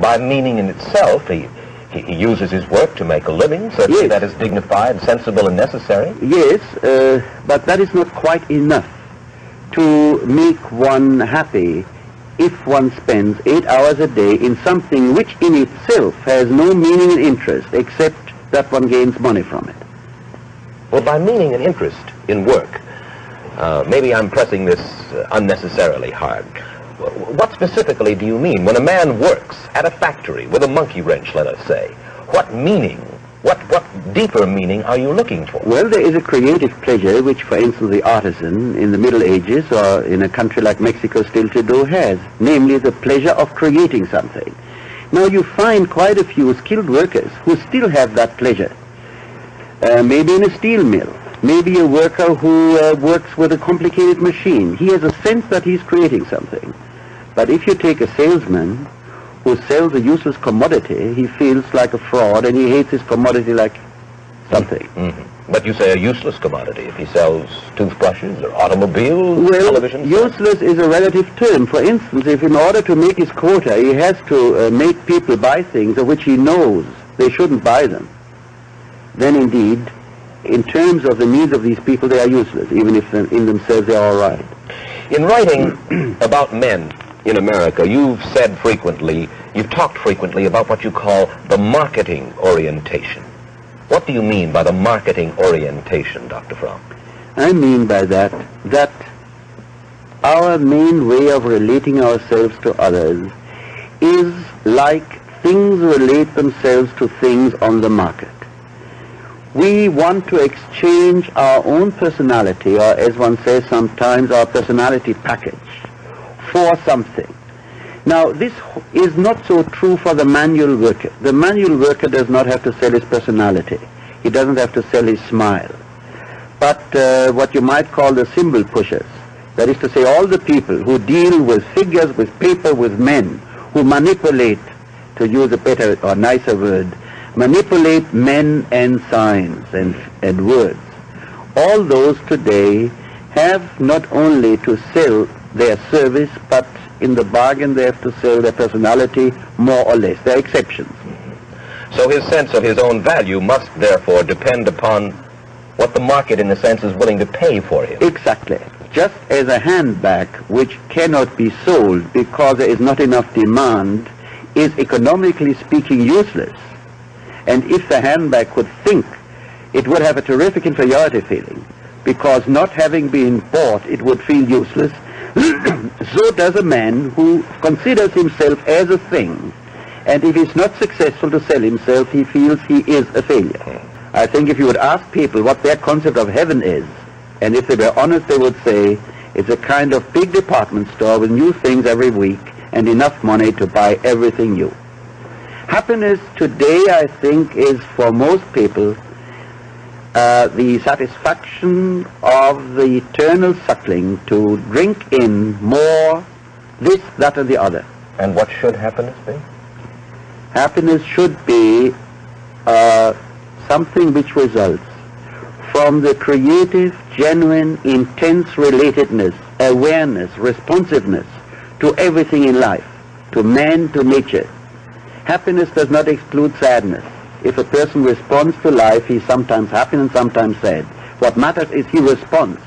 by meaning in itself, he uses his work to make a living. Certainly yes. That is dignified, sensible, and necessary. Yes, but that is not quite enough to make one happy if one spends 8 hours a day in something which in itself has no meaning and interest except that one gains money from it. Well, by meaning and interest in work, maybe I'm pressing this unnecessarily hard. What specifically do you mean? When a man works at a factory with a monkey wrench, let us say, what meaning, what deeper meaning are you looking for? Well, there is a creative pleasure which, for instance, the artisan in the Middle Ages or in a country like Mexico still today has, namely the pleasure of creating something. Now you find quite a few skilled workers who still have that pleasure. Maybe in a steel mill, maybe a worker who works with a complicated machine. He has a sense that he's creating something. But if you take a salesman who sells a useless commodity, he feels like a fraud and he hates his commodity like something. Mm-hmm. But you say a useless commodity if he sells toothbrushes or automobiles, televisions? Useless is a relative term. For instance, if in order to make his quota he has to make people buy things of which he knows they shouldn't buy them, then indeed, in terms of the needs of these people, they are useless, even if in themselves they are all right. In writing about men in America, you've talked frequently about what you call the marketing orientation. What do you mean by the marketing orientation, Dr. Fromm? I mean by that our main way of relating ourselves to others is like things relate themselves to things on the market. We want to exchange our own personality, or as one says sometimes, our personality package, for something. Now, this is not so true for the manual worker. The manual worker does not have to sell his personality. He doesn't have to sell his smile. But what you might call the symbol pushers, that is to say all the people who deal with figures, with paper, with men, who manipulate, to use a better or nicer word, manipulate men and signs and words. All those today have not only to sell their service, but in the bargain they have to sell their personality more or less. There are exceptions. So his sense of his own value must therefore depend upon what the market, in a sense, is willing to pay for him. Exactly. Just as a handbag which cannot be sold because there is not enough demand is economically speaking useless. And if the handbag could think, it would have a terrific inferiority feeling, because not having been bought, it would feel useless. So does a man who considers himself as a thing, and if he's not successful to sell himself, he feels he is a failure. I think if you would ask people what their concept of heaven is, and if they were honest, they would say it's a kind of big department store with new things every week and enough money to buy everything new. Happiness today, I think, is for most people the satisfaction of the eternal suckling to drink in more, this, that, and the other. And what should happiness be? Happiness should be something which results from the creative, genuine, intense relatedness, awareness, responsiveness to everything in life, to man, to nature. Happiness does not exclude sadness. If a person responds to life, he's sometimes happy and sometimes sad. What matters is he responds.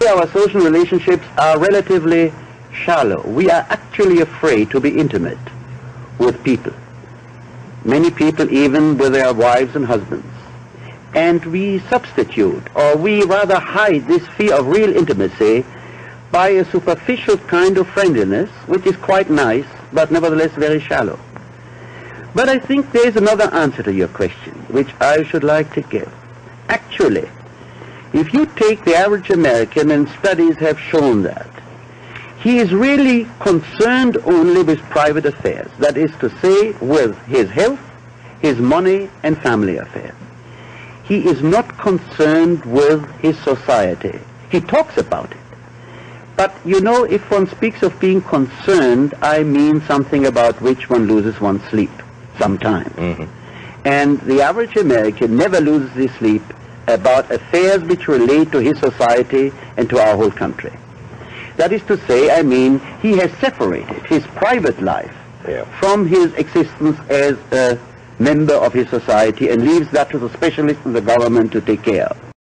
Our social relationships are relatively shallow. We are actually afraid to be intimate with people. Many people even with their wives and husbands. And we substitute, or we rather hide this fear of real intimacy by a superficial kind of friendliness, which is quite nice, but nevertheless very shallow. But I think there is another answer to your question, which I should like to give. Actually, if you take the average American, and studies have shown that, he is really concerned only with private affairs, that is to say, with his health, his money, and family affairs. He is not concerned with his society. He talks about it. But, you know, if one speaks of being concerned, I mean something about which one loses one's sleep sometimes. Mm-hmm. And the average American never loses his sleep about affairs which relate to his society and to our whole country. That is to say, I mean, he has separated his private life from his existence as a member of his society and leaves that to the specialists in the government to take care of.